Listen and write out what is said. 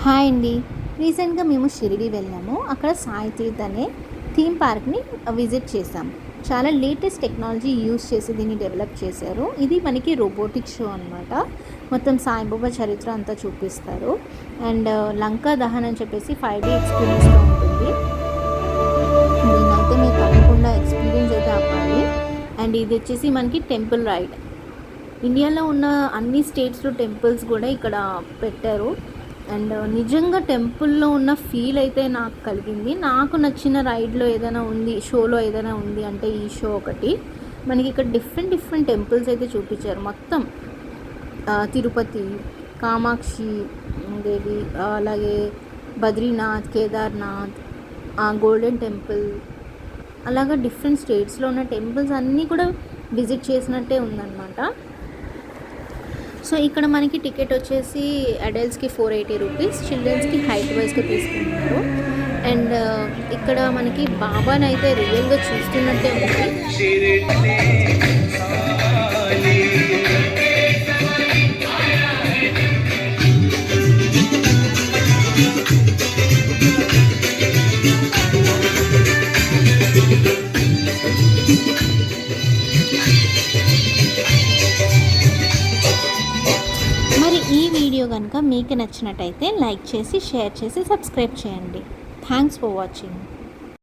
Hi అండి. రీసెంట్గా మేము షిరిడి వెళ్ళాము. అక్కడ సాయి తీర్థ్ అనే థీమ్ పార్క్ని విజిట్ చేసాం. చాలా లేటెస్ట్ టెక్నాలజీ యూస్ చేసి దీన్ని డెవలప్ చేశారు. ఇది మనకి రోబోటిక్ షో అనమాట. మొత్తం సాయిబాబా చరిత్ర అంతా చూపిస్తారు. అండ్ లంకా దహన్ అని చెప్పేసి 5D ఎక్స్పీరియన్స్గా ఉంటుంది. దీన్నైతే మీరు తప్పకుండా ఎక్స్పీరియన్స్ అయితే అవ్వాలి. అండ్ ఇది వచ్చేసి మనకి టెంపుల్ రైడ్. ఇండియాలో ఉన్న అన్ని స్టేట్స్లో టెంపుల్స్ కూడా ఇక్కడ పెట్టారు. అండ్ నిజంగా టెంపుల్లో ఉన్న ఫీల్ అయితే నాకు కలిగింది. నాకు నచ్చిన రైడ్లో ఏదైనా ఉంది, షోలో ఏదైనా ఉంది అంటే ఈ షో ఒకటి. మనకి ఇక్కడ డిఫరెంట్ టెంపుల్స్ అయితే చూపించారు. మొత్తం తిరుపతి, కామాక్షి దేవి, అలాగే బద్రీనాథ్, కేదార్నాథ్, గోల్డెన్ టెంపుల్, అలాగా డిఫరెంట్ స్టేట్స్లో ఉన్న టెంపుల్స్ అన్నీ కూడా విజిట్ చేసినట్టే ఉందన్నమాట. సో ఇక్కడ మనకి టికెట్ వచ్చేసి అడల్ట్స్కి 480 రూపీస్, చిల్డ్రన్స్కి హైట్ వైజ్గా తీసుకుంటున్నారు. అండ్ ఇక్కడ మనకి బాబాని అయితే రియల్గా చూస్తున్నట్టే ఉంది. ఈ వీడియో కనుక మీకు నచ్చినట్టయితే లైక్ చేసి, షేర్ చేసి, సబ్స్క్రైబ్ చేయండి. Thanks for watching.